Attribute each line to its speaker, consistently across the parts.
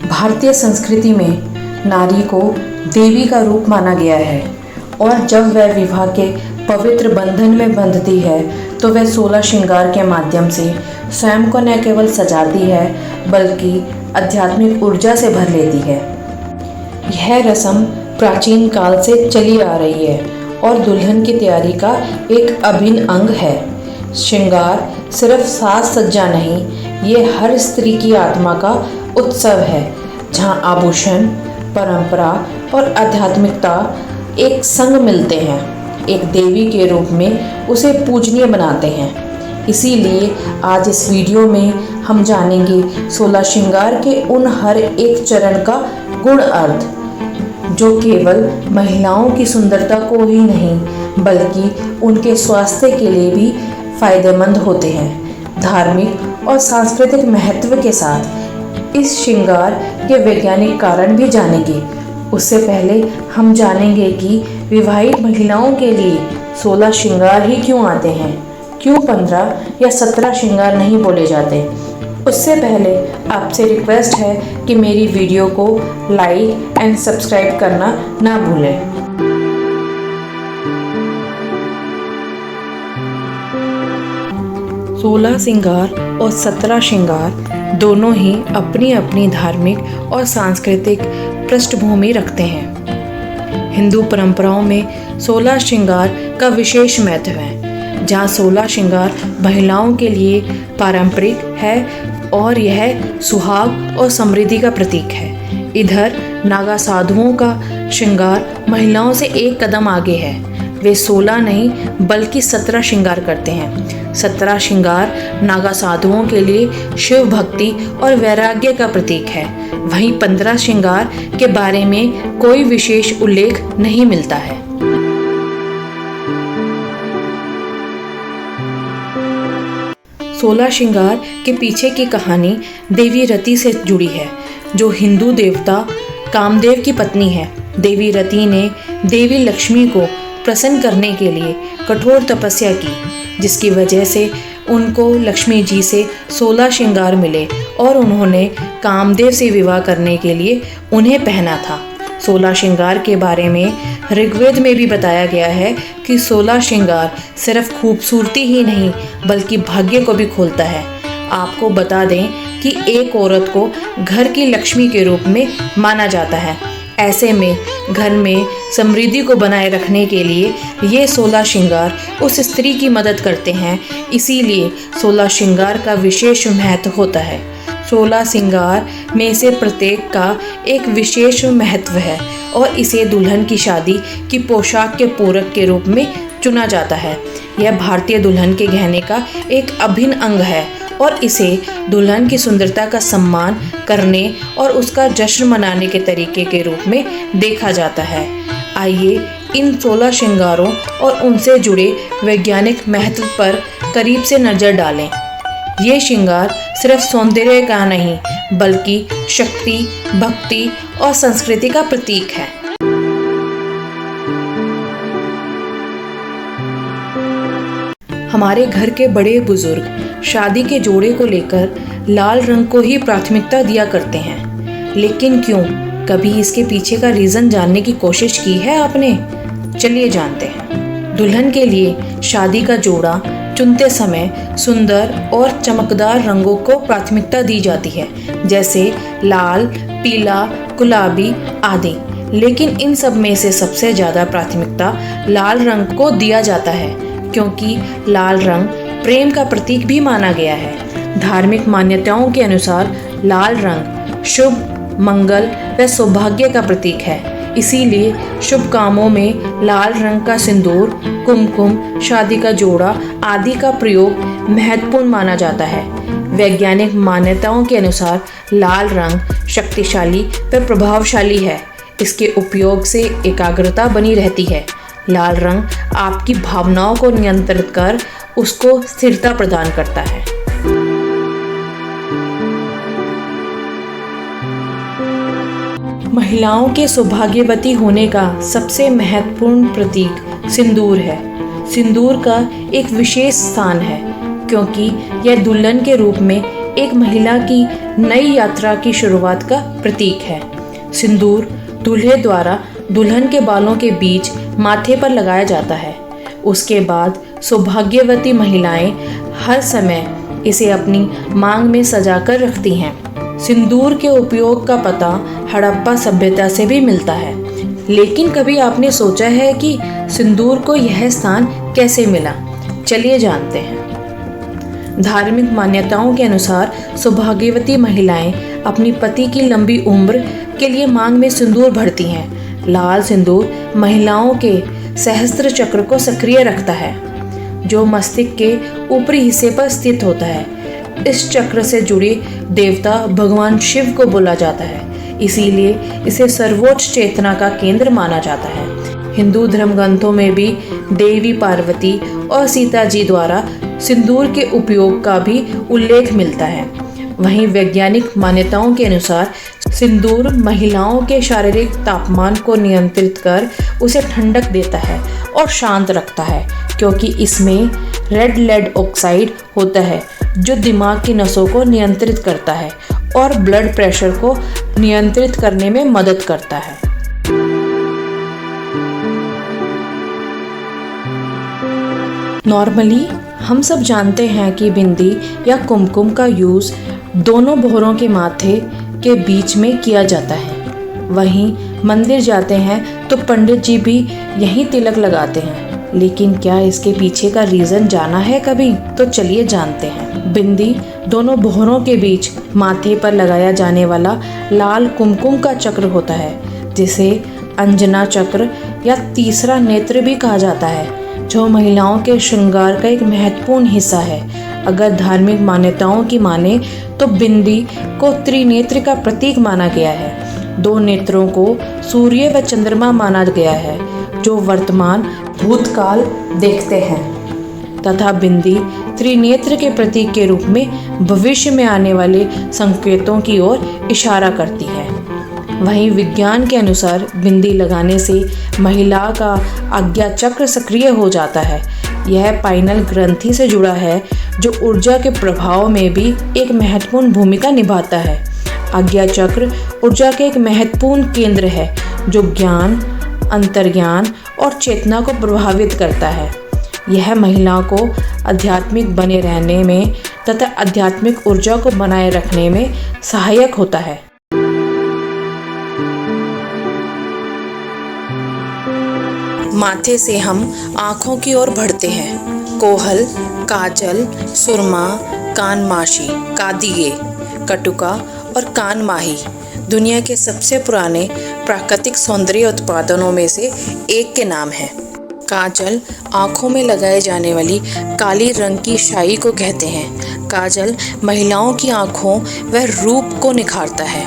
Speaker 1: भारतीय संस्कृति में नारी को देवी का रूप माना गया है और जब वह विवाह के पवित्र बंधन में बंधती है तो वह 16 श्रृंगार के माध्यम से स्वयं को न केवल सजाती है बल्कि आध्यात्मिक ऊर्जा से भर लेती है। यह रस्म प्राचीन काल से चली आ रही है और दुल्हन की तैयारी का एक अभिन्न अंग है। श्रृंगार सिर्फ साज सज्जा नहीं, ये हर स्त्री की आत्मा का उत्सव है जहाँ आभूषण, परंपरा और आध्यात्मिकता एक संग मिलते हैं, एक देवी के रूप में उसे पूजनीय बनाते हैं। इसीलिए आज इस वीडियो में हम जानेंगे 16 श्रृंगार के उन हर एक चरण का गुण अर्थ, जो केवल महिलाओं की सुंदरता को ही नहीं बल्कि उनके स्वास्थ्य के लिए भी फायदेमंद होते हैं। धार्मिक और सांस्कृतिक महत्व के साथ इस श्रृंगार के वैज्ञानिक कारण भी जानेंगे। उससे पहले हम जानेंगे कि विवाहित महिलाओं के लिए 16 श्रृंगार ही क्यों आते हैं, क्यों 15 या 17 श्रृंगार नहीं बोले जाते। उससे पहले आपसे रिक्वेस्ट है कि मेरी वीडियो को लाइक एंड सब्सक्राइब करना ना भूलें। 16 श्रृंगार और 17 श्रृंगार दोनों ही अपनी अपनी धार्मिक और सांस्कृतिक पृष्ठभूमि रखते हैं। हिंदू परंपराओं में 16 श्रृंगार का विशेष महत्व है, जहाँ 16 श्रृंगार महिलाओं के लिए पारंपरिक है और यह सुहाग और समृद्धि का प्रतीक है। इधर नागा साधुओं का श्रृंगार महिलाओं से एक कदम आगे है। वे 16 नहीं बल्कि 17 श्रृंगार करते हैं। 17 श्रृंगार नागा साधुओं के लिए शिव भक्ति और वैराग्य का प्रतीक है। वहीं 15 श्रृंगार के बारे में कोई विशेष उल्लेख नहीं मिलता है। सोलह श्रृंगार के पीछे की कहानी देवी रति से जुड़ी है, जो हिंदू देवता कामदेव की पत्नी है। देवी रति ने देवी लक्ष्मी को प्रसन्न करने के लिए कठोर तपस्या की, जिसकी वजह से उनको लक्ष्मी जी से 16 श्रृंगार मिले और उन्होंने कामदेव से विवाह करने के लिए उन्हें पहना था। 16 श्रृंगार के बारे में ऋग्वेद में भी बताया गया है कि 16 श्रृंगार सिर्फ खूबसूरती ही नहीं बल्कि भाग्य को भी खोलता है। आपको बता दें कि एक औरत को घर की लक्ष्मी के रूप में माना जाता है। ऐसे में घर में समृद्धि को बनाए रखने के लिए ये 16 श्रृंगार उस स्त्री की मदद करते हैं। इसीलिए 16 श्रृंगार का विशेष महत्व होता है। 16 श्रृंगार में से प्रत्येक का एक विशेष महत्व है और इसे दुल्हन की शादी की पोशाक के पूरक के रूप में चुना जाता है। यह भारतीय दुल्हन के गहने का एक अभिन्न अंग है और इसे दुल्हन की सुंदरता का सम्मान करने और उसका जश्न मनाने के तरीके के रूप में देखा जाता है। आइए इन 16 श्रृंगारों और उनसे जुड़े वैज्ञानिक महत्व पर करीब से नजर डालें। ये श्रृंगार सिर्फ सौंदर्य का नहीं बल्कि शक्ति, भक्ति और संस्कृति का प्रतीक है। हमारे घर के बड़े बुजुर्ग शादी के जोड़े को लेकर लाल रंग को ही प्राथमिकता दिया करते हैं, लेकिन क्यों? कभी इसके पीछे का रीज़न जानने की कोशिश की है आपने? चलिए जानते हैं। दुल्हन के लिए शादी का जोड़ा चुनते समय सुंदर और चमकदार रंगों को प्राथमिकता दी जाती है, जैसे लाल, पीला, गुलाबी आदि। लेकिन इन सब में से सबसे ज़्यादा प्राथमिकता लाल रंग को दिया जाता है, क्योंकि लाल रंग प्रेम का प्रतीक भी माना गया है। धार्मिक मान्यताओं के अनुसार लाल रंग शुभ, मंगल व सौभाग्य का प्रतीक है। इसीलिए शुभ कामों में लाल रंग का सिंदूर, कुमकुम, शादी का जोड़ा आदि का प्रयोग महत्वपूर्ण माना जाता है। वैज्ञानिक मान्यताओं के अनुसार लाल रंग शक्तिशाली व प्रभावशाली है। इसके उपयोग से एकाग्रता बनी रहती है। लाल रंग आपकी भावनाओं को नियंत्रित कर उसको स्थिरता प्रदान करता है। महिलाओं के सौभाग्यवती होने का सबसे महत्वपूर्ण प्रतीक सिंदूर है। सिंदूर का एक विशेष स्थान है, क्योंकि यह दुल्हन के रूप में एक महिला की नई यात्रा की शुरुआत का प्रतीक है। सिंदूर दूल्हे द्वारा दुल्हन के बालों के बीच माथे पर लगाया जाता है। उसके बाद सौभाग्यवती महिलाएं हर समय इसे अपनी मांग में सजा कर रखती हैं। सिंदूर के उपयोग का पता हड़प्पा सभ्यता से भी मिलता है। लेकिन कभी आपने सोचा है कि सिंदूर को यह स्थान कैसे मिला? चलिए जानते हैं। धार्मिक मान्यताओं के अनुसार सौभाग्यवती महिलाएं अपनी पति की लंबी उम्र के लिए मांग में सिंदूर भरती हैं। लाल सिंदूर महिलाओं के सहस्त्र चक्र को सक्रिय रखता है, जो मस्तिष्क के ऊपरी हिस्से पर स्थित होता है। इस चक्र से जुड़े देवता भगवान शिव को बोला जाता है, इसीलिए इसे सर्वोच्च चेतना का केंद्र माना जाता है। हिंदू धर्म ग्रंथों में भी देवी पार्वती और सीता जी द्वारा सिंदूर के उपयोग का भी उल्लेख मिलता है। वहीं वैज्ञानिक मान्यताओं के अनुसार सिंदूर महिलाओं के शारीरिक तापमान को नियंत्रित कर उसे ठंडक देता है और शांत रखता है, क्योंकि इसमें रेड लेड ऑक्साइड होता है जो दिमाग की नसों को नियंत्रित करता है और ब्लड प्रेशर को नियंत्रित करने में मदद करता है। नॉर्मली हम सब जानते हैं कि बिंदी या कुमकुम का यूज़ दोनों भौरों के माथे के बीच में किया जाता है। वहीं मंदिर जाते हैं तो पंडित जी भी यहीं तिलक लगाते हैं। लेकिन क्या इसके पीछे का रीज़न जाना है कभी? तो चलिए जानते हैं। बिंदी दोनों भौरों के बीच माथे पर लगाया जाने वाला लाल कुमकुम का चक्र होता है, जिसे अंजना चक्र या तीसरा नेत्र भी कहा जाता है, जो महिलाओं के श्रृंगार का एक महत्वपूर्ण हिस्सा है। अगर धार्मिक मान्यताओं की माने तो बिंदी को त्रिनेत्र का प्रतीक माना गया है। दो नेत्रों को सूर्य व चंद्रमा माना गया है, जो वर्तमान भूतकाल देखते हैं, तथा बिंदी त्रिनेत्र के प्रतीक के रूप में भविष्य में आने वाले संकेतों की ओर इशारा करती है। वहीं विज्ञान के अनुसार बिंदी लगाने से महिला का आज्ञा चक्र सक्रिय हो जाता है। यह पाइनल ग्रंथि से जुड़ा है, जो ऊर्जा के प्रभाव में भी एक महत्वपूर्ण भूमिका निभाता है। आज्ञा चक्र ऊर्जा के एक महत्वपूर्ण केंद्र है, जो ज्ञान, अंतर्ज्ञान और चेतना को प्रभावित करता है। यह महिला को आध्यात्मिक बने रहने में तथा आध्यात्मिक ऊर्जा को बनाए रखने में सहायक होता है। माथे से हम आँखों की ओर बढ़ते हैं। कोहल, काजल, सुरमा, कानमाशी, कादिये, कटुका और कानमाही दुनिया के सबसे पुराने प्राकृतिक सौंदर्य उत्पादनों में से एक के नाम है। काजल आँखों में लगाए जाने वाली काली रंग की शाई को कहते हैं। काजल महिलाओं की आँखों व रूप को निखारता है।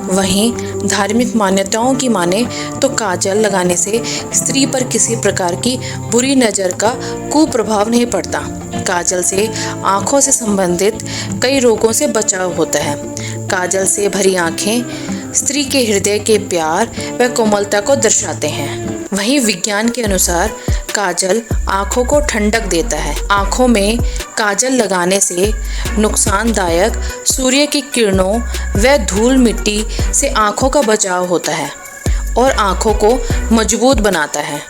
Speaker 1: वहीं धार्मिक मान्यताओं की माने तो काजल लगाने से स्त्री पर किसी प्रकार की बुरी नज़र का कुप्रभाव नहीं पड़ता। काजल से आँखों से संबंधित कई रोगों से बचाव होता है। काजल से भरी आँखें स्त्री के हृदय के प्यार व कोमलता को दर्शाते हैं। वहीं विज्ञान के अनुसार काजल आँखों को ठंडक देता है। आँखों में काजल लगाने से नुकसानदायक सूर्य की किरणों व धूल मिट्टी से आँखों का बचाव होता है और आँखों को मजबूत बनाता है।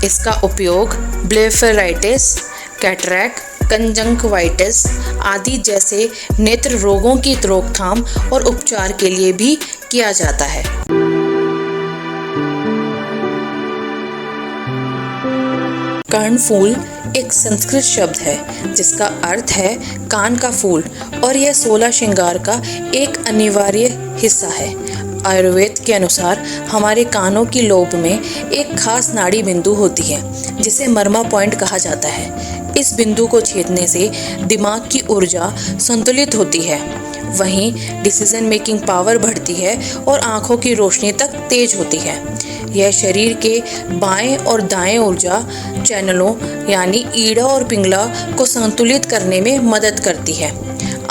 Speaker 1: इसका उपयोग ब्लेफेराइटिस, कैटरैक्ट, कंजंक्टिवाइटिस आदि जैसे नेत्र रोगों की रोकथाम और उपचार के लिए भी किया जाता है। कर्णफूल एक संस्कृत शब्द है जिसका अर्थ है कान का फूल, और यह 16 श्रृंगार का एक अनिवार्य हिस्सा है। आयुर्वेद के अनुसार हमारे कानों की लोब में एक खास नाड़ी बिंदु होती है, जिसे मर्मा पॉइंट कहा जाता है। इस बिंदु को छेदने से दिमाग की ऊर्जा संतुलित होती है, वहीं डिसीजन मेकिंग पावर बढ़ती है और आँखों की रोशनी तक तेज होती है। यह शरीर के बाएं और दाएं ऊर्जा चैनलों यानी ईड़ा और पिंगला को संतुलित करने में मदद करती है।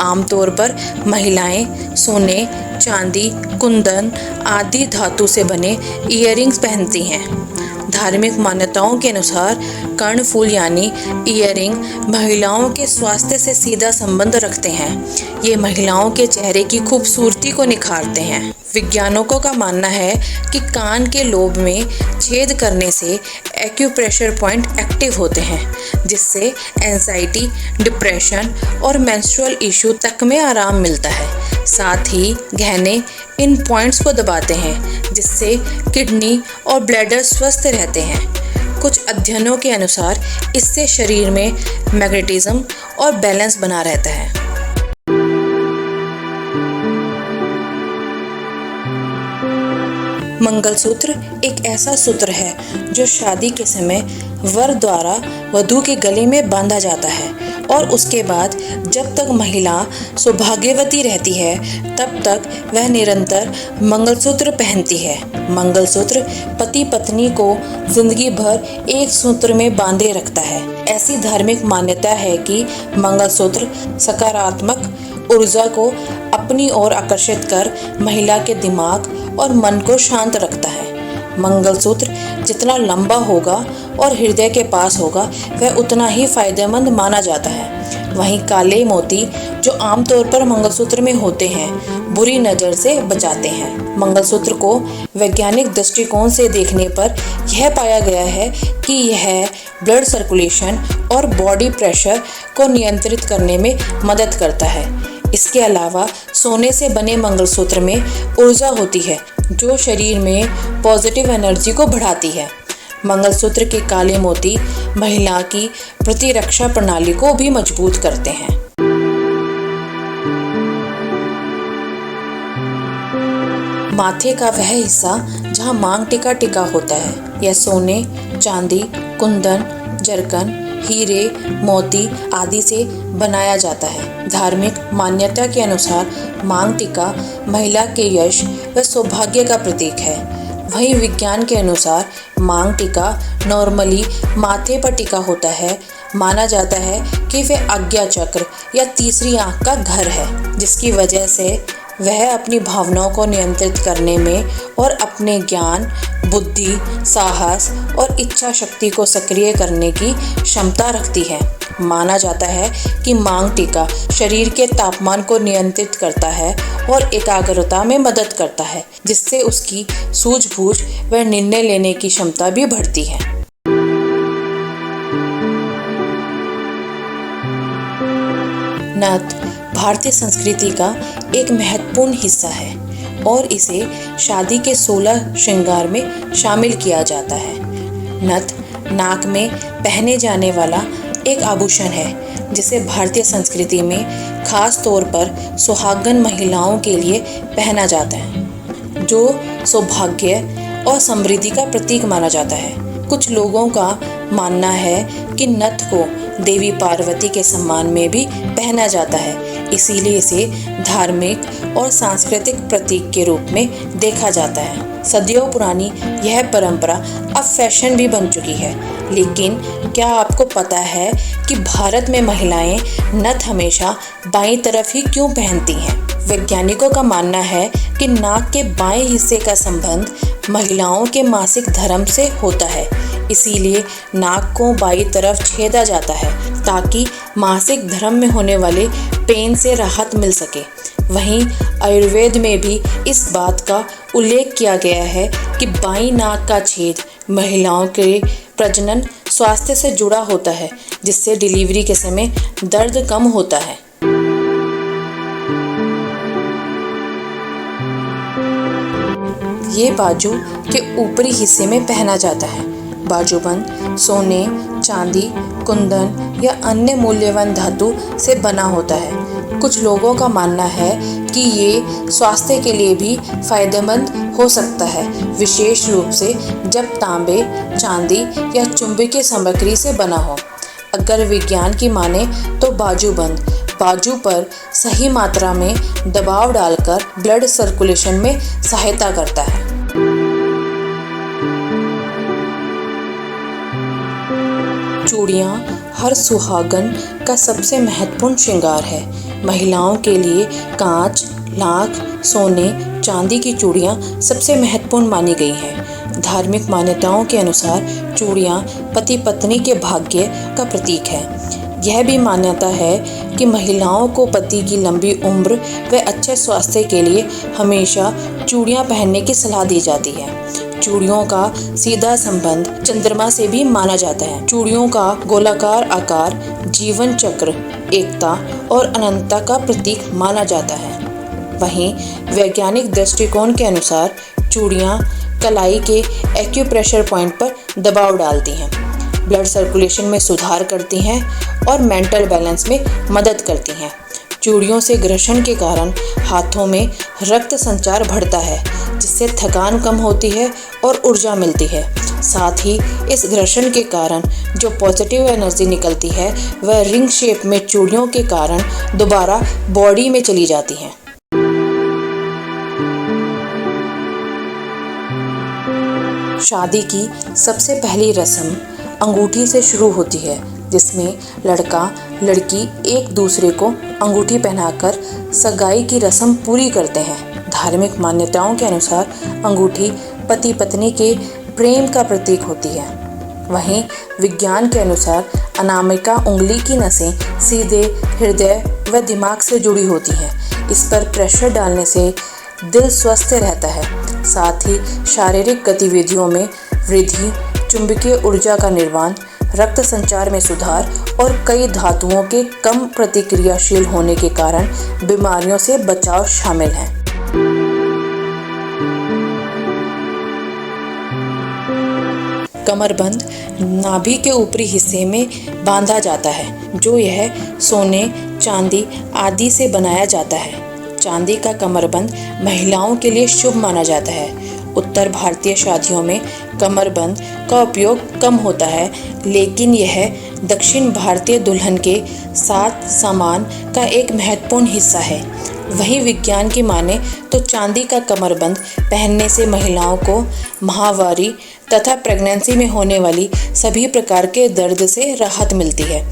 Speaker 1: आमतौर पर महिलाएं सोने, चांदी, कुंदन आदि धातु से बने इयररिंग्स पहनती हैं। धार्मिक मान्यताओं के अनुसार कर्णफूल यानी ईयरिंग महिलाओं के स्वास्थ्य से सीधा संबंध रखते हैं। ये महिलाओं के चेहरे की खूबसूरती को निखारते हैं। वैज्ञानिकों का मानना है कि कान के लोब में छेद करने से एक्यूप्रेशर पॉइंट एक्टिव होते हैं, जिससे एंजाइटी, डिप्रेशन और मेंस्ट्रुअल इशू तक में आराम मिलता है। साथ ही गहने इन पॉइंट्स को दबाते हैं, जिससे किडनी और ब्लैडर स्वस्थ रहते हैं। कुछ अध्ययनों के अनुसार इससे शरीर में मैग्नेटिज्म और बैलेंस बना रहता है। मंगलसूत्र एक ऐसा सूत्र है जो शादी के समय वर द्वारा वधू के गले में बांधा जाता है और उसके बाद जब तक महिला सौभाग्यवती रहती है तब तक वह निरंतर मंगलसूत्र पहनती है। मंगलसूत्र पति पत्नी को जिंदगी भर एक सूत्र में बांधे रखता है। ऐसी धार्मिक मान्यता है कि मंगलसूत्र सकारात्मक ऊर्जा को अपनी ओर आकर्षित कर महिला के दिमाग और मन को शांत रखता है। मंगलसूत्र जितना लंबा होगा और हृदय के पास होगा वह उतना ही फायदेमंद माना जाता है। वहीं काले मोती जो आमतौर पर मंगलसूत्र में होते हैं बुरी नज़र से बचाते हैं। मंगलसूत्र को वैज्ञानिक दृष्टिकोण से देखने पर यह पाया गया है कि यह ब्लड सर्कुलेशन और बॉडी प्रेशर को नियंत्रित करने में मदद करता है। इसके अलावा सोने से बने मंगलसूत्र में ऊर्जा होती है जो शरीर में पॉजिटिव एनर्जी को बढ़ाती है। मंगलसूत्र के काले मोती महिला की प्रतिरक्षा प्रणाली को भी मजबूत करते हैं। माथे का वह हिस्सा जहां मांग टिका टिका होता है यह सोने, चांदी, कुंदन, जरकन, हीरे, मोती आदि से बनाया जाता है। धार्मिक मान्यता के अनुसार मांग टिका महिला के यश व सौभाग्य का प्रतीक है। वहीं विज्ञान के अनुसार मांग टिका नॉर्मली माथे पर टिका होता है। माना जाता है कि वह आज्ञा चक्र या तीसरी आंख का घर है, जिसकी वजह से वह अपनी भावनाओं को नियंत्रित करने में और अपने ज्ञान, बुद्धि, साहस और इच्छा शक्ति को सक्रिय करने की क्षमता रखती है। माना जाता है कि मांग टिका शरीर के तापमान को नियंत्रित करता है और एकाग्रता में मदद करता है, जिससे उसकी सूझबूझ व निर्णय लेने की क्षमता भी बढ़ती है। नथ भारतीय संस्कृति का एक महत्वपूर्ण हिस्सा है और इसे शादी के 16 श्रृंगार में शामिल किया जाता है। नथ नाक में पहने जाने वाला एक आभूषण है जिसे भारतीय संस्कृति में खास तौर पर सुहागन महिलाओं के लिए पहना जाता है, जो सौभाग्य और समृद्धि का प्रतीक माना जाता है। कुछ लोगों का मानना है कि नथ को देवी पार्वती के सम्मान में भी पहना जाता है, इसीलिए इसे धार्मिक और सांस्कृतिक प्रतीक के रूप में देखा जाता है। सदियों पुरानी यह परंपरा अब फैशन भी बन चुकी है, लेकिन क्या आपको पता है कि भारत में महिलाएं नथ हमेशा बाईं तरफ ही क्यों पहनती हैं? वैज्ञानिकों का मानना है कि नाक के बाएं हिस्से का संबंध महिलाओं के मासिक धर्म से होता है, इसीलिए नाक को बाईं तरफ छेदा जाता है ताकि मासिक धर्म में होने वाले पेन से राहत मिल सके। वहीं आयुर्वेद में भी इस बात का उल्लेख किया गया है कि बाईं नाक का छेद महिलाओं के प्रजनन स्वास्थ्य से जुड़ा होता है, जिससे डिलीवरी के समय दर्द कम होता है। ये बाजू के ऊपरी हिस्से में पहना जाता है। बाजूबंद सोने, चांदी, कुंदन या अन्य मूल्यवान धातु से बना होता है। कुछ लोगों का मानना है कि ये स्वास्थ्य के लिए भी फायदेमंद हो सकता है, विशेष रूप से जब तांबे, चांदी या चुंबकीय सामग्री से बना हो। अगर विज्ञान की माने तो बाजूबंद बाजू पर सही मात्रा में दबाव डालकर ब्लड सर्कुलेशन में सहायता करता है। चूड़ियाँ हर सुहागन का सबसे महत्वपूर्ण श्रृंगार है। महिलाओं के लिए कांच, लाख, सोने, चांदी की चूड़ियाँ सबसे महत्वपूर्ण मानी गई हैं। धार्मिक मान्यताओं के अनुसार चूड़ियाँ पति पत्नी के भाग्य का प्रतीक है। यह भी मान्यता है कि महिलाओं को पति की लंबी उम्र व अच्छे स्वास्थ्य के लिए हमेशा चूड़ियाँ पहनने की सलाह दी जाती है। चूड़ियों का सीधा संबंध चंद्रमा से भी माना जाता है। चूड़ियों का गोलाकार आकार जीवन चक्र, एकता और अनंतता का प्रतीक माना जाता है। वहीं वैज्ञानिक दृष्टिकोण के अनुसार चूड़ियाँ कलाई के एक्यूप्रेशर पॉइंट पर दबाव डालती हैं, ब्लड सर्कुलेशन में सुधार करती हैं और मेंटल बैलेंस में मदद करती हैं। चूड़ियों से घर्षण के कारण हाथों में रक्त संचार बढ़ता है, जिससे थकान कम होती है और ऊर्जा मिलती है। साथ ही इस घर्षण के कारण जो पॉजिटिव एनर्जी निकलती है वह रिंग शेप में चूड़ियों के कारण दोबारा बॉडी में चली जाती है। शादी की सबसे पहली रस्म अंगूठी से शुरू होती है, जिसमें लड़का लड़की एक दूसरे को अंगूठी पहनाकर सगाई की रस्म पूरी करते हैं। धार्मिक मान्यताओं के अनुसार अंगूठी पति पत्नी के प्रेम का प्रतीक होती है। वहीं विज्ञान के अनुसार अनामिका उंगली की नसें सीधे हृदय व दिमाग से जुड़ी होती हैं। इस पर प्रेशर डालने से दिल स्वस्थ रहता है। साथ ही शारीरिक गतिविधियों में वृद्धि, चुंबकीय ऊर्जा का निर्माण, रक्त संचार में सुधार और कई धातुओं के कम प्रतिक्रियाशील होने के कारण बीमारियों से बचाव शामिल है। कमरबंद नाभि के ऊपरी हिस्से में बांधा जाता है, जो यह सोने, चांदी आदि से बनाया जाता है। चांदी का कमरबंद महिलाओं के लिए शुभ माना जाता है। उत्तर भारतीय शादियों में कमरबंद का उपयोग कम होता है, लेकिन यह दक्षिण भारतीय दुल्हन के साथ सामान का एक महत्वपूर्ण हिस्सा है। वहीं विज्ञान की माने तो चांदी का कमरबंद पहनने से महिलाओं को माहवारी तथा प्रेगनेंसी में होने वाली सभी प्रकार के दर्द से राहत मिलती है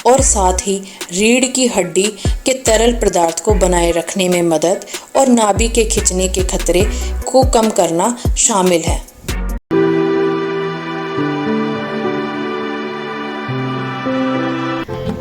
Speaker 1: और साथ ही रीढ़ की हड्डी के तरल पदार्थ को बनाए रखने में मदद और नाभि के खिंचने के खतरे को कम करना शामिल है।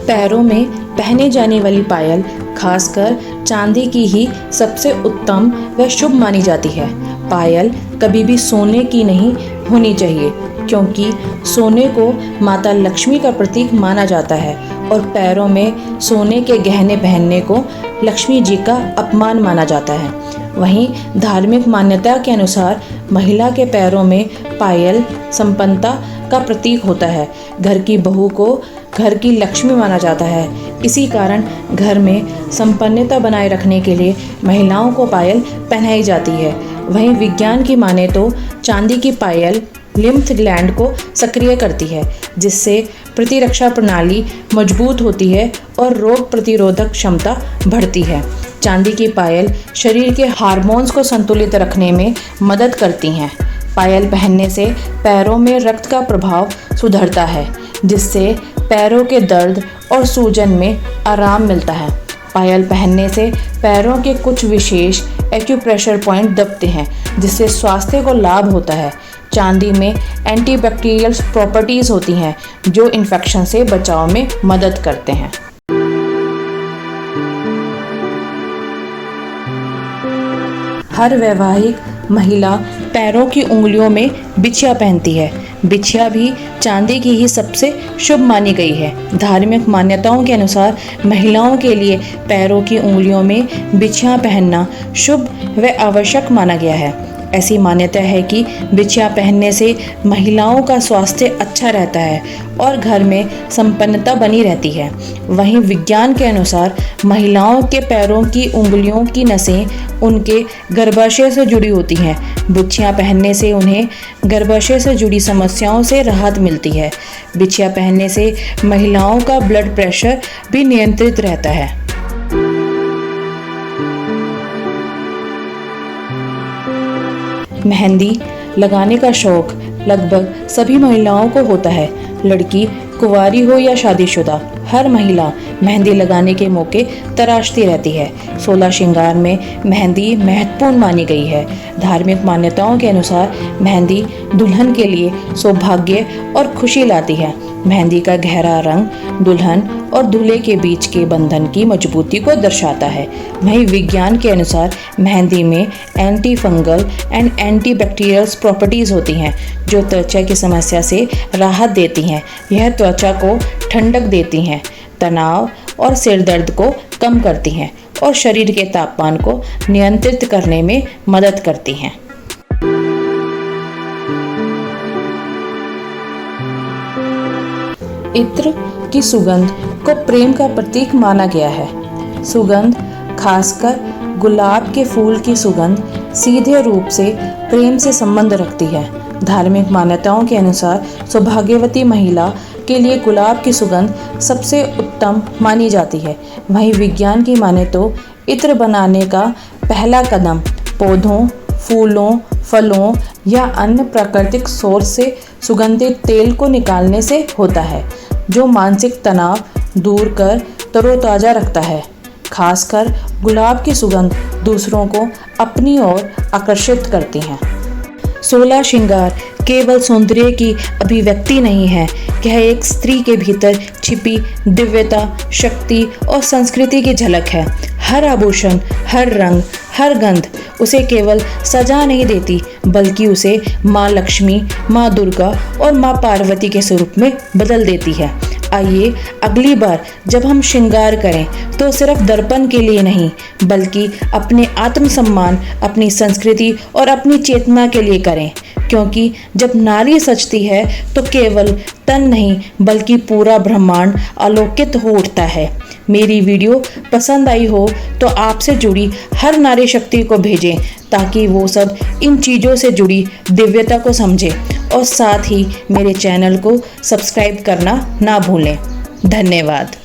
Speaker 1: पैरों में पहने जाने वाली पायल खासकर चांदी की ही सबसे उत्तम व शुभ मानी जाती है। पायल कभी भी सोने की नहीं होनी चाहिए, क्योंकि सोने को माता लक्ष्मी का प्रतीक माना जाता है और पैरों में सोने के गहने पहनने को लक्ष्मी जी का अपमान माना जाता है। वहीं धार्मिक मान्यता के अनुसार महिला के पैरों में पायल संपन्नता का प्रतीक होता है। घर की बहू को घर की लक्ष्मी माना जाता है। इसी कारण घर में संपन्नता बनाए रखने के लिए महिलाओं को पायल पहनाई जाती है। वहीं विज्ञान की माने तो चांदी की पायल लिम्फ ग्लैंड को सक्रिय करती है, जिससे प्रतिरक्षा प्रणाली मजबूत होती है और रोग प्रतिरोधक क्षमता बढ़ती है। चांदी की पायल शरीर के हार्मोन्स को संतुलित रखने में मदद करती हैं। पायल पहनने से पैरों में रक्त का प्रभाव सुधरता है, जिससे पैरों के दर्द और सूजन में आराम मिलता है। पायल पहनने से पैरों के कुछ विशेष एक्यूप्रेशर पॉइंट दबते हैं, जिससे स्वास्थ्य को लाभ होता है। चांदी में एंटीबैक्टीरियल प्रॉपर्टीज़ होती हैं, जो इन्फेक्शन से बचाव में मदद करते हैं। हर वैवाहिक महिला पैरों की उंगलियों में बिछिया पहनती है। बिछिया भी चांदी की ही सबसे शुभ मानी गई है। धार्मिक मान्यताओं के अनुसार महिलाओं के लिए पैरों की उंगलियों में बिछिया पहनना शुभ व आवश्यक माना गया है। ऐसी मान्यता है कि बिछिया पहनने से महिलाओं का स्वास्थ्य अच्छा रहता है और घर में संपन्नता बनी रहती है। वहीं विज्ञान के अनुसार महिलाओं के पैरों की उंगलियों की नसें उनके गर्भाशय से जुड़ी होती हैं। बिछिया पहनने से उन्हें गर्भाशय से जुड़ी समस्याओं से राहत मिलती है। बिछिया पहनने से महिलाओं का ब्लड प्रेशर भी नियंत्रित रहता है। मेहंदी लगाने का शौक लगभग सभी महिलाओं को होता है। लड़की कुंवारी हो या शादीशुदा, हर महिला मेहंदी लगाने के मौके तराशती रहती है। 16 श्रृंगार में मेहंदी महत्वपूर्ण मानी गई है। धार्मिक मान्यताओं के अनुसार मेहंदी दुल्हन के लिए सौभाग्य और खुशी लाती है। मेहंदी का गहरा रंग दुल्हन और दूल्हे के बीच के बंधन की मजबूती को दर्शाता है। वहीं विज्ञान के अनुसार मेहंदी में anti fungal and anti bacterial properties होती हैं जो त्वचा की समस्या से राहत देती हैं। यह त्वचा को ठंडक देती हैं, तनाव और सिर दर्द को कम करती हैं और शरीर के तापमान को नियंत्रित करने में मदद करती हैं। इत्र की सुगंध को प्रेम का प्रतीक माना गया है। सुगंध, खासकर गुलाब के फूल की सुगंध, सीधे रूप से प्रेम से संबंध रखती है। धार्मिक मान्यताओं के अनुसार सौभाग्यवती महिला के लिए गुलाब की सुगंध सबसे उत्तम मानी जाती है। वहीं विज्ञान की माने तो इत्र बनाने का पहला कदम पौधों, फूलों, फलों या अन्य प्राकृतिक सोर्स से सुगंधित तेल को निकालने से होता है, जो मानसिक तनाव दूर कर तरोताज़ा रखता है। खासकर गुलाब की सुगंध दूसरों को अपनी ओर आकर्षित करती है। 16 श्रृंगार केवल सौंदर्य की अभिव्यक्ति नहीं है, यह एक स्त्री के भीतर छिपी दिव्यता, शक्ति और संस्कृति की झलक है। हर आभूषण, हर रंग, हर गंध उसे केवल सजा नहीं देती, बल्कि उसे माँ लक्ष्मी, माँ दुर्गा और माँ पार्वती के स्वरूप में बदल देती है। आइए अगली बार जब हम श्रृंगार करें तो सिर्फ दर्पण के लिए नहीं, बल्कि अपने आत्मसम्मान, अपनी संस्कृति और अपनी चेतना के लिए करें, क्योंकि जब नारी सजती है तो केवल तन नहीं बल्कि पूरा ब्रह्मांड आलोकित हो उठता है। मेरी वीडियो पसंद आई हो तो आपसे जुड़ी हर नारी शक्ति को भेजें, ताकि वो सब इन चीज़ों से जुड़ी दिव्यता को समझे और साथ ही मेरे चैनल को सब्सक्राइब करना ना भूलें। धन्यवाद।